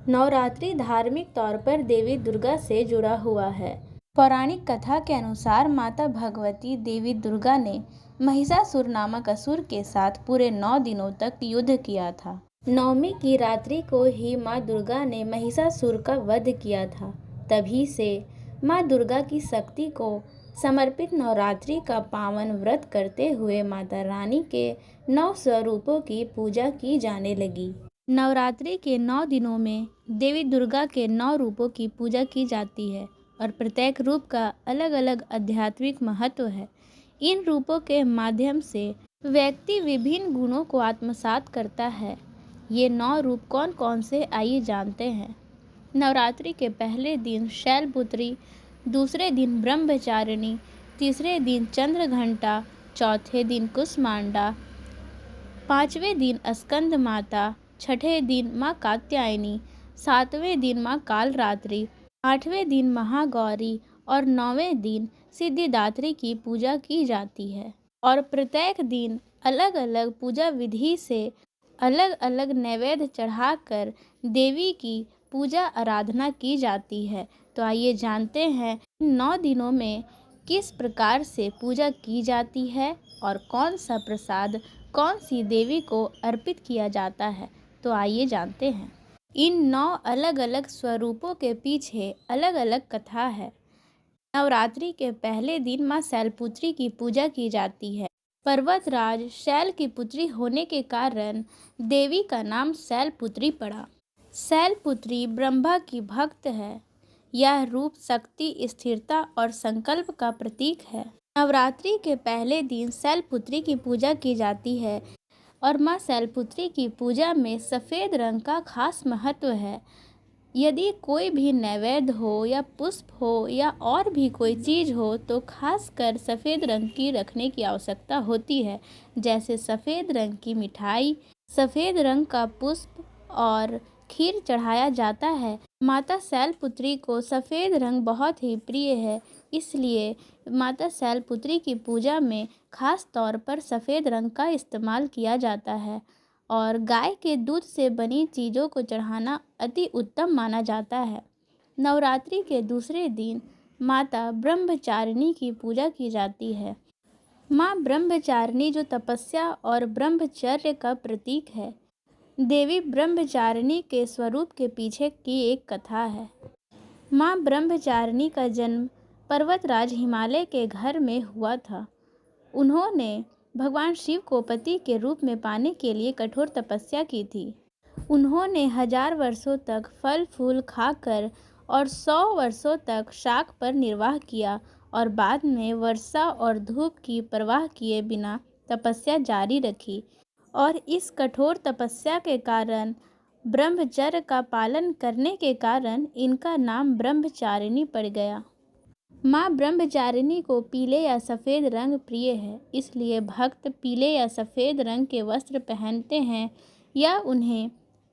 नवरात्रि धार्मिक तौर पर देवी दुर्गा से जुड़ा हुआ है। पौराणिक कथा के अनुसार माता भगवती देवी दुर्गा ने महिषासुर नामक असुर के साथ पूरे 9 दिनों तक युद्ध किया था। नवमी की रात्रि को ही माँ दुर्गा ने महिषासुर का वध किया था। तभी से माँ दुर्गा की शक्ति को समर्पित नवरात्रि का पावन व्रत करते हुए माता रानी के 9 स्वरूपों की पूजा की जाने लगी। नवरात्रि के 9 दिनों में देवी दुर्गा के 9 रूपों की पूजा की जाती है और प्रत्येक रूप का अलग अलग आध्यात्मिक महत्व है। इन रूपों के माध्यम से व्यक्ति विभिन्न गुणों को आत्मसात करता है। ये 9 रूप कौन कौन से आइए जानते हैं। नवरात्रि के पहले दिन शैलपुत्री, दूसरे दिन ब्रह्मचारिणी, तीसरे दिन चंद्रघंटा, चौथे दिन कुष्मांडा, पांचवें दिन स्कंद माता, छठे दिन माँ कात्यायनी, सातवें दिन माँ कालरात्रि, आठवें दिन महागौरी और 9वें दिन सिद्धिदात्री की पूजा की जाती है। और प्रत्येक दिन अलग अलग पूजा विधि से अलग अलग नैवेद्य चढ़ाकर देवी की पूजा आराधना की जाती है। तो आइए जानते हैं 9 दिनों में किस प्रकार से पूजा की जाती है और कौन सा प्रसाद कौन सी देवी को अर्पित किया जाता है। तो आइए जानते हैं। इन 9 अलग अलग स्वरूपों के पीछे अलग अलग कथा है। नवरात्रि के पहले दिन माँ शैलपुत्री की पूजा की जाती है। पर्वतराज शैल की पुत्री होने के कारण देवी का नाम शैलपुत्री पड़ा। शैलपुत्री ब्रह्मा की भक्त है। यह रूप शक्ति, स्थिरता और संकल्प का प्रतीक है। नवरात्रि के पहले दिन शैलपुत्री की पूजा की जाती है और माँ शैलपुत्री की पूजा में सफ़ेद रंग का खास महत्व है। यदि कोई भी नैवेद्य हो या पुष्प हो या और भी कोई चीज़ हो तो खासकर सफ़ेद रंग की रखने की आवश्यकता होती है। जैसे सफ़ेद रंग की मिठाई, सफ़ेद रंग का पुष्प और खीर चढ़ाया जाता है। माता शैलपुत्री को सफ़ेद रंग बहुत ही प्रिय है, इसलिए माता शैलपुत्री की पूजा में खास तौर पर सफ़ेद रंग का इस्तेमाल किया जाता है। और गाय के दूध से बनी चीज़ों को चढ़ाना अति उत्तम माना जाता है। नवरात्रि के दूसरे दिन माता ब्रह्मचारिणी की पूजा की जाती है। माँ ब्रह्मचारिणी जो तपस्या और ब्रह्मचर्य का प्रतीक है। देवी ब्रह्मचारिणी के स्वरूप के पीछे की एक कथा है। माँ ब्रह्मचारिणी का जन्म पर्वतराज हिमालय के घर में हुआ था। उन्होंने भगवान शिव को पति के रूप में पाने के लिए कठोर तपस्या की थी। उन्होंने 1000 वर्षों तक फल फूल खाकर और 100 वर्षों तक शाक पर निर्वाह किया और बाद में वर्षा और धूप की परवाह किए बिना तपस्या जारी रखी। और इस कठोर तपस्या के कारण, ब्रह्मचर्य का पालन करने के कारण इनका नाम ब्रह्मचारिणी पड़ गया। माँ ब्रह्मचारिणी को पीले या सफ़ेद रंग प्रिय है, इसलिए भक्त पीले या सफ़ेद रंग के वस्त्र पहनते हैं या उन्हें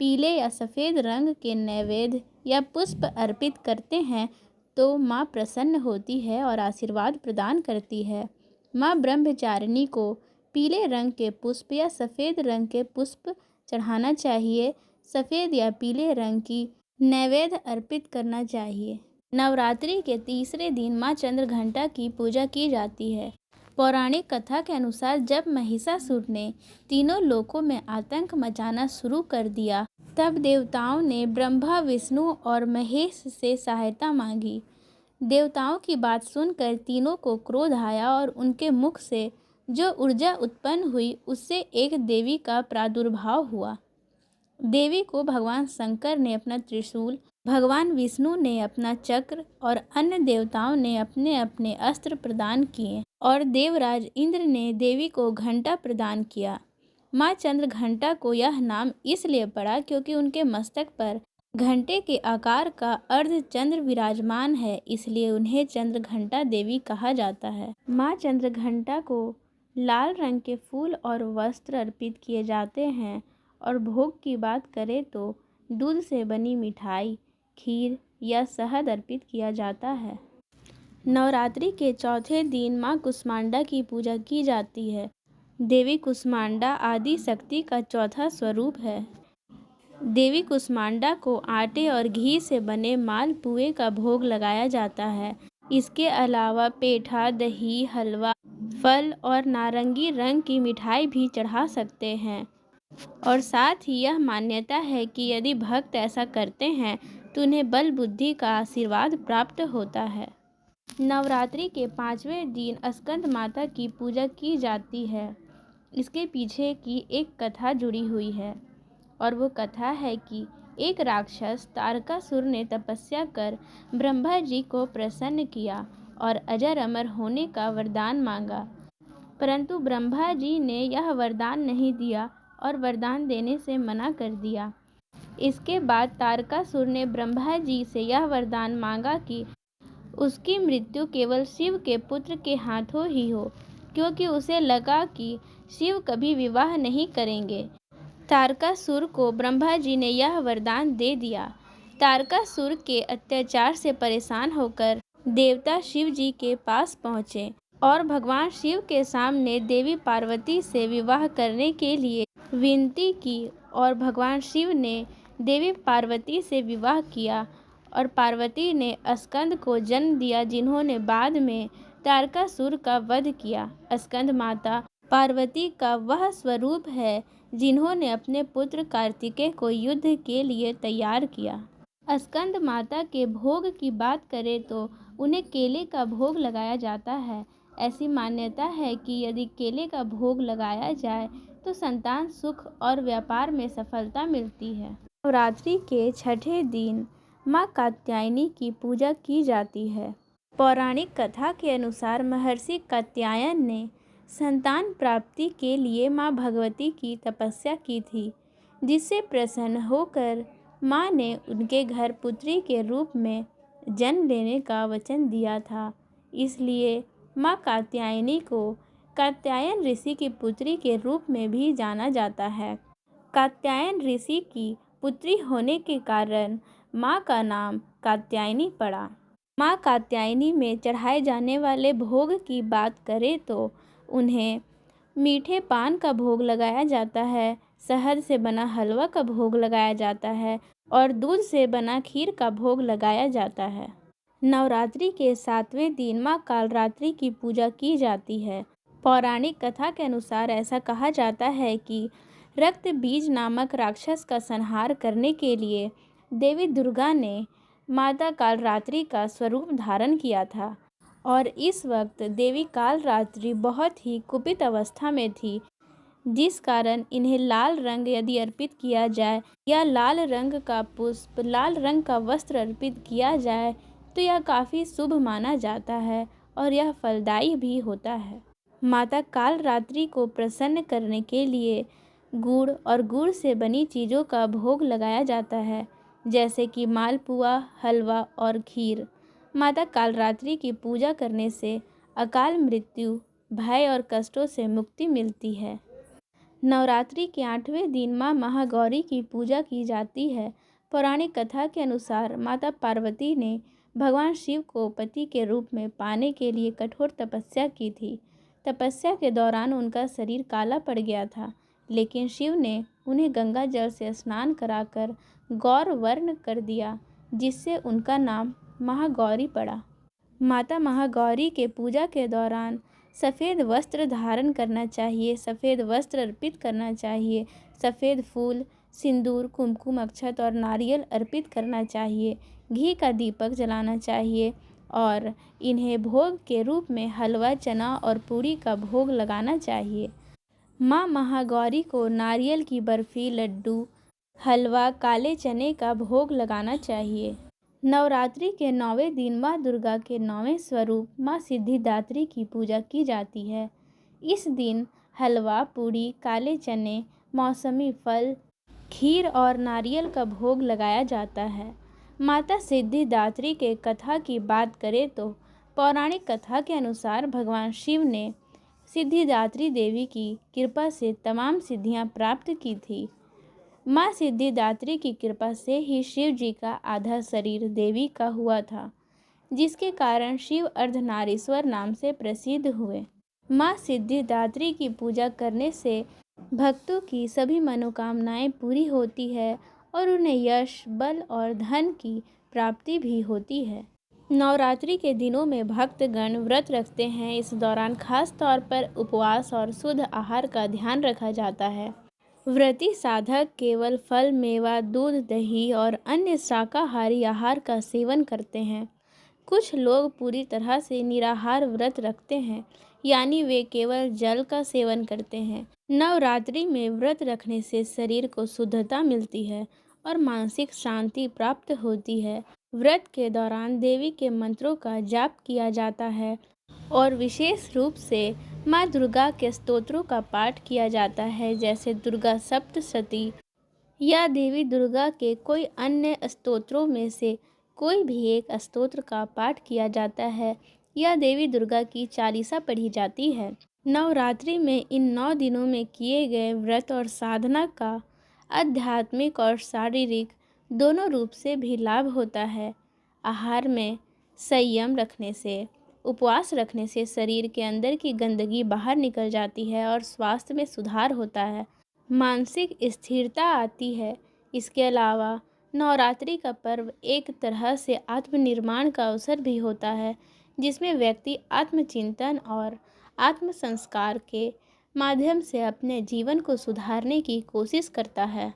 पीले या सफ़ेद रंग के नैवेद्य या पुष्प अर्पित करते हैं तो माँ प्रसन्न होती है और आशीर्वाद प्रदान करती है। माँ ब्रह्मचारिणी को पीले रंग के पुष्प या सफ़ेद रंग के पुष्प चढ़ाना चाहिए। सफ़ेद या पीले रंग की नैवेद्य अर्पित करना चाहिए। नवरात्रि के तीसरे दिन माँ चंद्रघंटा की पूजा की जाती है। पौराणिक कथा के अनुसार जब महिषासुर ने तीनों लोकों में आतंक मचाना शुरू कर दिया, तब देवताओं ने ब्रह्मा, विष्णु और महेश से सहायता मांगी। देवताओं की बात सुनकर तीनों को क्रोध आया और उनके मुख से जो ऊर्जा उत्पन्न हुई उससे एक देवी का प्रादुर्भाव हुआ। देवी को भगवान शंकर ने अपना त्रिशूल, भगवान विष्णु ने अपना चक्र और अन्य देवताओं ने अपने अपने अस्त्र प्रदान किए और देवराज इंद्र ने देवी को घंटा प्रदान किया। माँ चंद्रघंटा को यह नाम इसलिए पड़ा क्योंकि उनके मस्तक पर घंटे के आकार का अर्धचंद्र विराजमान है, इसलिए उन्हें चंद्रघंटा देवी कहा जाता है। माँ चंद्रघंटा को लाल रंग के फूल और वस्त्र अर्पित किए जाते हैं और भोग की बात करें तो दूध से बनी मिठाई, खीर या शहद अर्पित किया जाता है। नवरात्रि के चौथे दिन माँ कुष्मांडा की पूजा की जाती है। देवी कुष्मांडा आदि शक्ति का चौथा स्वरूप है। देवी कुष्मांडा को आटे और घी से बने मालपुए का भोग लगाया जाता है। इसके अलावा पेठा, दही, हलवा, फल और नारंगी रंग की मिठाई भी चढ़ा सकते हैं। और साथ ही यह मान्यता है कि यदि भक्त ऐसा करते हैं तो उन्हें बल बुद्धि का आशीर्वाद प्राप्त होता है। नवरात्रि के 5वें दिन स्कंद माता की पूजा की जाती है। इसके पीछे की एक कथा जुड़ी हुई है और वो कथा है कि एक राक्षस तारकासुर ने तपस्या कर ब्रह्मा जी को प्रसन्न किया और अजर अमर होने का वरदान मांगा, परंतु ब्रह्मा जी ने यह वरदान नहीं दिया और वरदान देने से मना कर दिया। इसके बाद तारकासुर ने ब्रह्मा जी से यह वरदान मांगा कि उसकी मृत्यु केवल शिव के पुत्र के हाथों ही हो, क्योंकि उसे लगा कि शिव कभी विवाह नहीं करेंगे। तारकासुर को ब्रह्मा जी ने यह वरदान दे दिया। तारकासुर के अत्याचार से परेशान होकर देवता शिव जी के पास पहुँचे और भगवान शिव के सामने देवी पार्वती से विवाह करने के लिए विनती की और भगवान शिव ने देवी पार्वती से विवाह किया और पार्वती ने स्कंद को जन्म दिया, जिन्होंने बाद में तारकासुर का वध किया। स्कंद माता पार्वती का वह स्वरूप है जिन्होंने अपने पुत्र कार्तिकेय को युद्ध के लिए तैयार किया। स्कंद माता के भोग की बात करें तो उन्हें केले का भोग लगाया जाता है। ऐसी मान्यता है कि यदि केले का भोग लगाया जाए तो संतान सुख और व्यापार में सफलता मिलती है। नवरात्रि के छठे दिन माँ कात्यायनी की पूजा की जाती है। पौराणिक कथा के अनुसार महर्षि कात्यायन ने संतान प्राप्ति के लिए माँ भगवती की तपस्या की थी, जिससे प्रसन्न होकर माँ ने उनके घर पुत्री के रूप में जन्म लेने का वचन दिया था। इसलिए माँ कात्यायनी को कात्यायन ऋषि की पुत्री के रूप में भी जाना जाता है। कात्यायन ऋषि की पुत्री होने के कारण माँ का नाम कात्यायनी पड़ा। माँ कात्यायनी में चढ़ाए जाने वाले भोग की बात करें तो उन्हें मीठे पान का भोग लगाया जाता है, शहद से बना हलवा का भोग लगाया जाता है और दूध से बना खीर का भोग लगाया जाता है। नवरात्रि के 7वें दिन माँ कालरात्रि की पूजा की जाती है। पौराणिक कथा के अनुसार ऐसा कहा जाता है कि रक्त बीज नामक राक्षस का संहार करने के लिए देवी दुर्गा ने माता कालरात्रि का स्वरूप धारण किया था और इस वक्त देवी कालरात्रि बहुत ही कुपित अवस्था में थी, जिस कारण इन्हें लाल रंग यदि अर्पित किया जाए या लाल रंग का पुष्प, लाल रंग का वस्त्र अर्पित किया जाए तो यह काफ़ी शुभ माना जाता है और यह फलदायी भी होता है। माता कालरात्रि को प्रसन्न करने के लिए गुड़ और गुड़ से बनी चीज़ों का भोग लगाया जाता है, जैसे कि मालपुआ, हलवा और खीर। माता कालरात्रि की पूजा करने से अकाल मृत्यु, भय और कष्टों से मुक्ति मिलती है। नवरात्रि के 8वें दिन माँ महागौरी की पूजा की जाती है। पौराणिक कथा के अनुसार माता पार्वती ने भगवान शिव को पति के रूप में पाने के लिए कठोर तपस्या की थी। तपस्या के दौरान उनका शरीर काला पड़ गया था, लेकिन शिव ने उन्हें गंगा जल से स्नान कराकर गौर वर्ण कर दिया, जिससे उनका नाम महागौरी पड़ा। माता महागौरी के पूजा के दौरान सफ़ेद वस्त्र धारण करना चाहिए, सफ़ेद वस्त्र अर्पित करना चाहिए, सफ़ेद फूल, सिंदूर, कुमकुम, अक्षत और नारियल अर्पित करना चाहिए, घी का दीपक जलाना चाहिए और इन्हें भोग के रूप में हलवा, चना और पूरी का भोग लगाना चाहिए। माँ महागौरी को नारियल की बर्फ़ी, लड्डू, हलवा, काले चने का भोग लगाना चाहिए। नवरात्रि के 9वें दिन माँ दुर्गा के 9वें स्वरूप माँ सिद्धिदात्री की पूजा की जाती है। इस दिन हलवा, पूड़ी, काले चने, मौसमी फल, खीर और नारियल का भोग लगाया जाता है। माता सिद्धिदात्री के कथा की बात करें तो पौराणिक कथा के अनुसार भगवान शिव ने सिद्धिदात्री देवी की कृपा से तमाम सिद्धियां प्राप्त की थी। माँ सिद्धिदात्री की कृपा से ही शिव जी का आधा शरीर देवी का हुआ था, जिसके कारण शिव अर्धनारीश्वर नाम से प्रसिद्ध हुए। माँ सिद्धिदात्री की पूजा करने से भक्तों की सभी मनोकामनाएं पूरी होती है और उन्हें यश, बल और धन की प्राप्ति भी होती है। नवरात्रि के दिनों में भक्तगण व्रत रखते हैं। इस दौरान खास तौर पर उपवास और शुद्ध आहार का ध्यान रखा जाता है। व्रती साधक केवल फल, मेवा, दूध, दही और अन्य शाकाहारी आहार का सेवन करते हैं। कुछ लोग पूरी तरह से निराहार व्रत रखते हैं, यानी वे केवल जल का सेवन करते हैं। नवरात्रि में व्रत रखने से शरीर को शुद्धता मिलती है और मानसिक शांति प्राप्त होती है। व्रत के दौरान देवी के मंत्रों का जाप किया जाता है और विशेष रूप से माँ दुर्गा के स्तोत्रों का पाठ किया जाता है, जैसे दुर्गा सप्तशती या देवी दुर्गा के कोई अन्य स्तोत्रों में से कोई भी एक स्तोत्र का पाठ किया जाता है या देवी दुर्गा की चालीसा पढ़ी जाती है। नवरात्रि में इन 9 दिनों में किए गए व्रत और साधना का आध्यात्मिक और शारीरिक दोनों रूप से भी लाभ होता है। आहार में संयम रखने से, उपवास रखने से शरीर के अंदर की गंदगी बाहर निकल जाती है और स्वास्थ्य में सुधार होता है, मानसिक स्थिरता आती है। इसके अलावा नवरात्रि का पर्व एक तरह से आत्मनिर्माण का अवसर भी होता है, जिसमें व्यक्ति आत्मचिंतन और आत्म संस्कार के माध्यम से अपने जीवन को सुधारने की कोशिश करता है।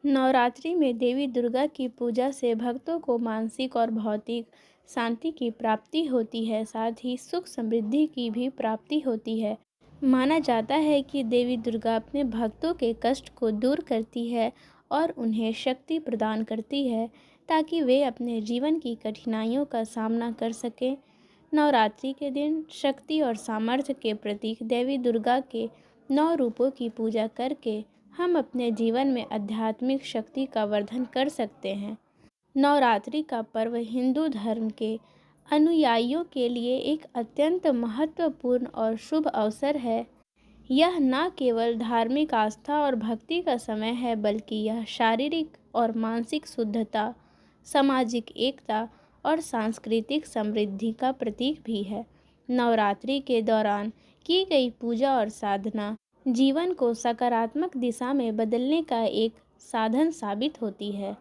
नवरात्रि में देवी दुर्गा की पूजा से भक्तों को मानसिक और भौतिक शांति की प्राप्ति होती है, साथ ही सुख समृद्धि की भी प्राप्ति होती है। माना जाता है कि देवी दुर्गा अपने भक्तों के कष्ट को दूर करती है और उन्हें शक्ति प्रदान करती है ताकि वे अपने जीवन की कठिनाइयों का सामना कर सकें। नवरात्रि के दिन शक्ति और सामर्थ्य के प्रतीक देवी दुर्गा के 9 रूपों की पूजा करके हम अपने जीवन में आध्यात्मिक शक्ति का वर्धन कर सकते हैं। नवरात्रि का पर्व हिंदू धर्म के अनुयायियों के लिए एक अत्यंत महत्वपूर्ण और शुभ अवसर है। यह न केवल धार्मिक आस्था और भक्ति का समय है, बल्कि यह शारीरिक और मानसिक शुद्धता, सामाजिक एकता और सांस्कृतिक समृद्धि का प्रतीक भी है। नवरात्रि के दौरान की गई पूजा और साधना जीवन को सकारात्मक दिशा में बदलने का एक साधन साबित होती है।